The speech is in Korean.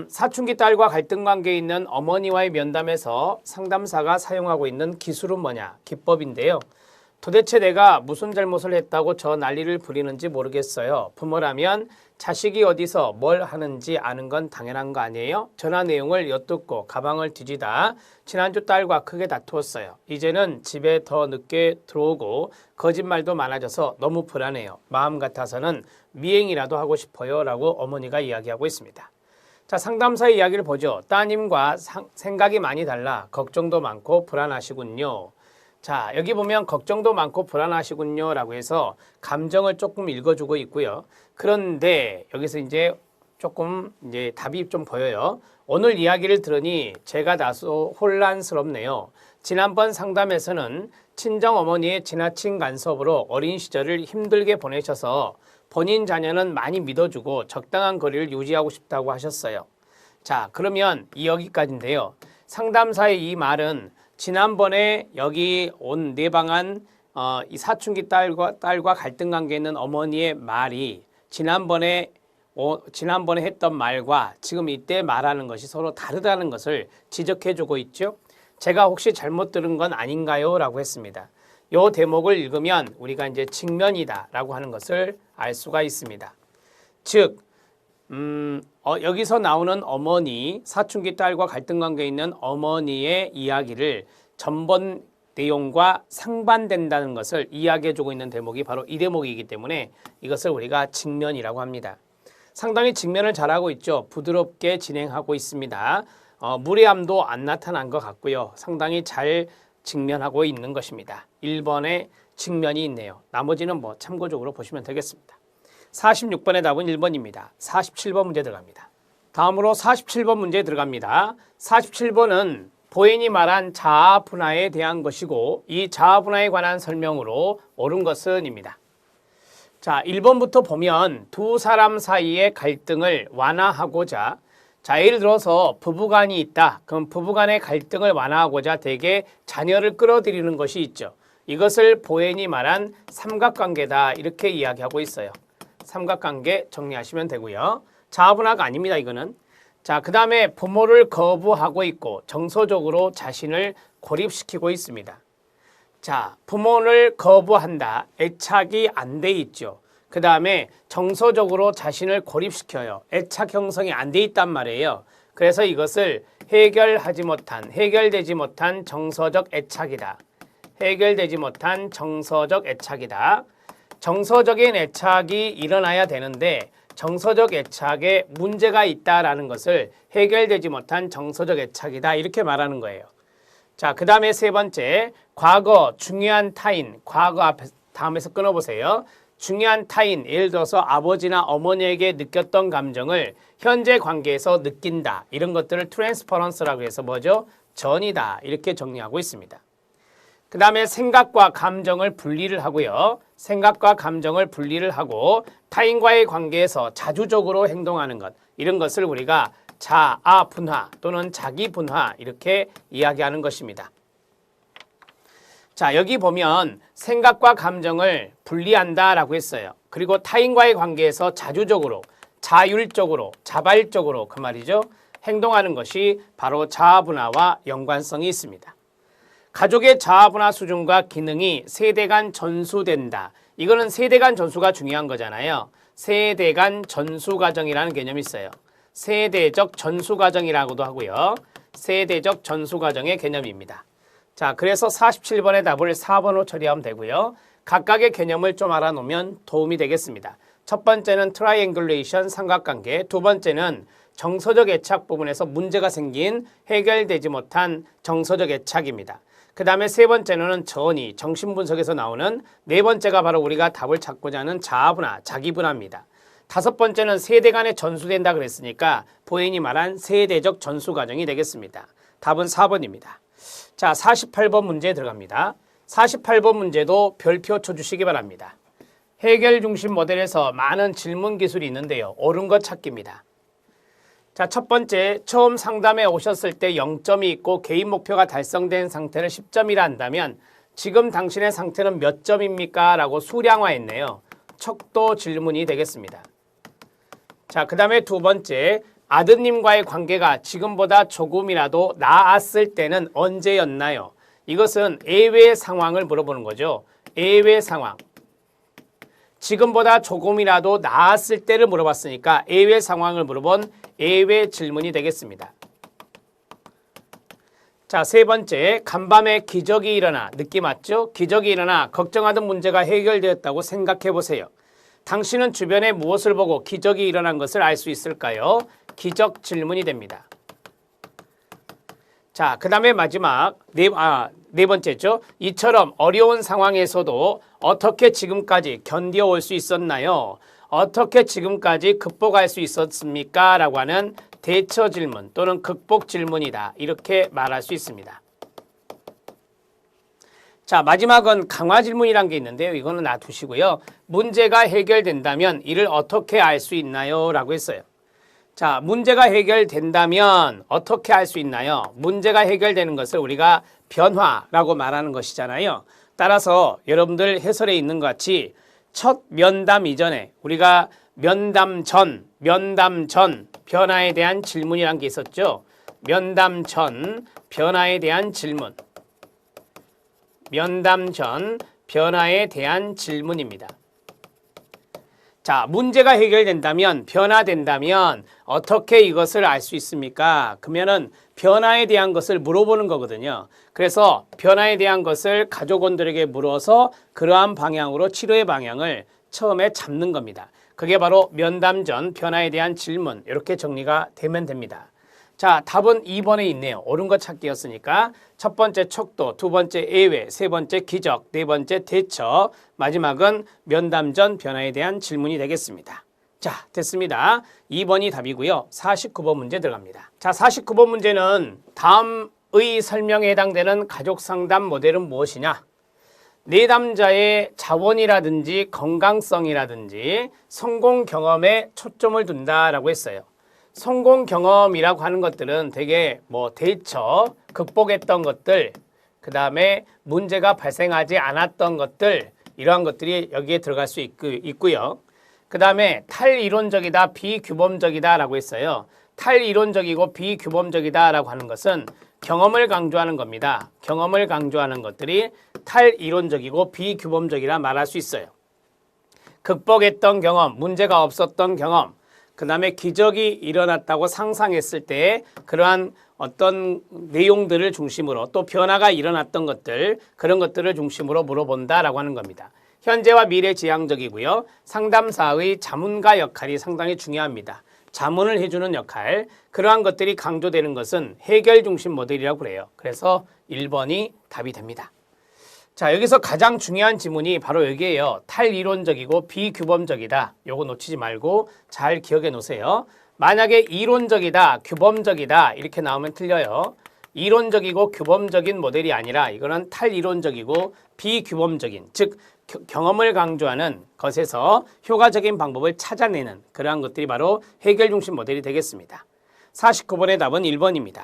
사춘기 딸과 갈등 관계에 있는 어머니와의 면담에서 상담사가 사용하고 있는 기술은 뭐냐? 기법인데요. 도대체 내가 무슨 잘못을 했다고 저 난리를 부리는지 모르겠어요. 부모라면 자식이 어디서 뭘 하는지 아는 건 당연한 거 아니에요? 전화 내용을 엿듣고 가방을 뒤지다 지난주 딸과 크게 다투었어요. 이제는 집에 더 늦게 들어오고 거짓말도 많아져서 너무 불안해요. 마음 같아서는 미행이라도 하고 싶어요. 라고 어머니가 이야기하고 있습니다. 자, 상담사의 이야기를 보죠. 따님과 생각이 많이 달라 걱정도 많고 불안하시군요. 자, 여기 보면 걱정도 많고 불안하시군요 라고 해서 감정을 조금 읽어주고 있고요. 그런데 여기서 조금 답이 좀 보여요. 오늘 이야기를 들으니 제가 다소 혼란스럽네요. 지난번 상담에서는 친정어머니의 지나친 간섭으로 어린 시절을 힘들게 보내셔서 본인 자녀는 많이 믿어주고 적당한 거리를 유지하고 싶다고 하셨어요. 자, 그러면 여기까지인데요. 상담사의 이 말은 지난번에 여기 온 내방한 이 사춘기 딸과 갈등 관계에 있는 어머니의 말이 지난번에 했던 말과 지금 이때 말하는 것이 서로 다르다는 것을 지적해주고 있죠. 제가 혹시 잘못 들은 건 아닌가요? 라고 했습니다. 이 대목을 읽으면 우리가 직면이다 라고 하는 것을 알 수가 있습니다. 즉 여기서 나오는 어머니, 사춘기 딸과 갈등 관계에 있는 어머니의 이야기를 전번 내용과 상반된다는 것을 이야기해주고 있는 대목이 바로 이 대목이기 때문에 이것을 우리가 직면이라고 합니다. 상당히 직면을 잘하고 있죠. 부드럽게 진행하고 있습니다. 무례함도 안 나타난 것 같고요. 상당히 잘 직면하고 있는 것입니다. 1번에 직면이 있네요. 나머지는 참고적으로 보시면 되겠습니다. 46번의 답은 1번입니다. 47번 문제 들어갑니다. 다음으로 47번 문제 들어갑니다. 47번은 보인이 말한 자아 분화에 대한 것이고 이 자아 분화에 관한 설명으로 옳은 것은입니다. 자, 1번부터 보면 두 사람 사이의 갈등을 완화하고자 예를 들어서 부부간이 있다. 그럼 부부간의 갈등을 완화하고자 대개 자녀를 끌어들이는 것이 있죠. 이것을 보인이 말한 삼각관계다 이렇게 이야기하고 있어요. 삼각관계 정리하시면 되고요. 자아 분화가 아닙니다. 이거는. 자, 그 다음에 부모를 거부하고 있고 정서적으로 자신을 고립시키고 있습니다. 자, 부모를 거부한다. 애착이 안 돼 있죠. 그 다음에 정서적으로 자신을 고립시켜요. 애착 형성이 안 돼 있단 말이에요. 그래서 이것을 해결되지 못한 정서적 애착이다. 해결되지 못한 정서적 애착이다. 정서적인 애착이 일어나야 되는데 정서적 애착에 문제가 있다라는 것을 해결되지 못한 정서적 애착이다 이렇게 말하는 거예요. 자, 그 다음에 세 번째, 과거 중요한 타인, 과거 앞에 다음에서 끊어보세요. 중요한 타인, 예를 들어서 아버지나 어머니에게 느꼈던 감정을 현재 관계에서 느낀다. 이런 것들을 트랜스퍼런스라고 해서 뭐죠? 전이다. 이렇게 정리하고 있습니다. 그 다음에 생각과 감정을 분리를 하고요. 생각과 감정을 분리를 하고 타인과의 관계에서 자주적으로 행동하는 것. 이런 것을 우리가 자아 분화 또는 자기 분화 이렇게 이야기하는 것입니다. 자, 여기 보면 생각과 감정을 분리한다라고 했어요. 그리고 타인과의 관계에서 자주적으로, 자율적으로, 자발적으로 그 말이죠. 행동하는 것이 바로 자아 분화와 연관성이 있습니다. 가족의 자아 분화 수준과 기능이 세대 간 전수된다. 이거는 세대 간 전수가 중요한 거잖아요. 세대 간 전수 과정이라는 개념이 있어요. 세대적 전수 과정이라고도 하고요. 세대적 전수 과정의 개념입니다. 자, 그래서 47번의 답을 4번으로 처리하면 되고요. 각각의 개념을 좀 알아놓으면 도움이 되겠습니다. 첫 번째는 트라이앵글레이션 삼각관계, 두 번째는 정서적 애착 부분에서 문제가 생긴 해결되지 못한 정서적 애착입니다. 그 다음에 세 번째는 전이, 정신분석에서 나오는 네 번째가 바로 우리가 답을 찾고자 하는 자아분화, 자기분화입니다. 다섯 번째는 세대 간에 전수된다 그랬으니까 보인이 말한 세대적 전수 과정이 되겠습니다. 답은 4번입니다. 자, 48번 문제 들어갑니다. 48번 문제도 별표 쳐주시기 바랍니다. 해결 중심 모델에서 많은 질문 기술이 있는데요. 옳은 것 찾기입니다. 자, 첫 번째, 처음 상담에 오셨을 때 0점이 있고 개인 목표가 달성된 상태를 10점이라 한다면 지금 당신의 상태는 몇 점입니까? 라고 수량화했네요. 척도 질문이 되겠습니다. 자, 그 다음에 두 번째, 아드님과의 관계가 지금보다 조금이라도 나았을 때는 언제였나요? 이것은 예외 상황을 물어보는 거죠. 예외 상황. 지금보다 조금이라도 나았을 때를 물어봤으니까 예외 상황을 물어본 예외 질문이 되겠습니다. 자, 세 번째, 간밤에 기적이 일어나. 느낌 왔죠? 기적이 일어나 걱정하던 문제가 해결되었다고 생각해 보세요. 당신은 주변에 무엇을 보고 기적이 일어난 것을 알 수 있을까요? 기적 질문이 됩니다. 자, 그 다음에 마지막 네 번째죠. 이처럼 어려운 상황에서도 어떻게 지금까지 견뎌올 수 있었나요? 어떻게 지금까지 극복할 수 있었습니까? 라고 하는 대처 질문 또는 극복 질문이다. 이렇게 말할 수 있습니다. 자, 마지막은 강화 질문이란 게 있는데요. 이거는 놔두시고요. 문제가 해결된다면 이를 어떻게 알 수 있나요? 라고 했어요. 자, 문제가 해결된다면 어떻게 알 수 있나요? 문제가 해결되는 것을 우리가 변화라고 말하는 것이잖아요. 따라서 여러분들 해설에 있는 것 같이 첫 면담 이전에 우리가 면담 전 변화에 대한 질문이란 게 있었죠. 면담 전 변화에 대한 질문. 면담 전 변화에 대한 질문입니다. 자, 문제가 해결된다면, 변화된다면 어떻게 이것을 알 수 있습니까? 그러면은 변화에 대한 것을 물어보는 거거든요. 그래서 변화에 대한 것을 가족원들에게 물어서 그러한 방향으로 치료의 방향을 처음에 잡는 겁니다. 그게 바로 면담 전 변화에 대한 질문, 이렇게 정리가 되면 됩니다. 자, 답은 2번에 있네요. 옳은 거 찾기였으니까 첫 번째 척도, 두 번째 예외, 세 번째 기적, 네 번째 대처, 마지막은 면담 전 변화에 대한 질문이 되겠습니다. 자, 됐습니다. 2번이 답이고요. 49번 문제 들어갑니다. 자, 49번 문제는 다음의 설명에 해당되는 가족상담 모델은 무엇이냐? 내담자의 자원이라든지 건강성이라든지 성공 경험에 초점을 둔다라고 했어요. 성공 경험이라고 하는 것들은 되게 대처, 극복했던 것들, 그 다음에 문제가 발생하지 않았던 것들, 이러한 것들이 여기에 들어갈 수 있고요. 그 다음에 탈이론적이다, 비규범적이다 라고 했어요. 탈이론적이고 비규범적이다 라고 하는 것은 경험을 강조하는 겁니다. 경험을 강조하는 것들이 탈이론적이고 비규범적이라 말할 수 있어요. 극복했던 경험, 문제가 없었던 경험, 그 다음에 기적이 일어났다고 상상했을 때 그러한 어떤 내용들을 중심으로 또 변화가 일어났던 것들, 그런 것들을 중심으로 물어본다라고 하는 겁니다. 현재와 미래 지향적이고요. 상담사의 자문가 역할이 상당히 중요합니다. 자문을 해주는 역할, 그러한 것들이 강조되는 것은 해결 중심 모델이라고 그래요. 그래서 1번이 답이 됩니다. 자, 여기서 가장 중요한 지문이 바로 여기에요. 탈이론적이고 비규범적이다. 요거 놓치지 말고 잘 기억해 놓으세요. 만약에 이론적이다, 규범적이다 이렇게 나오면 틀려요. 이론적이고 규범적인 모델이 아니라 이거는 탈이론적이고 비규범적인, 즉 경험을 강조하는 것에서 효과적인 방법을 찾아내는 그러한 것들이 바로 해결 중심 모델이 되겠습니다. 49번의 답은 1번입니다.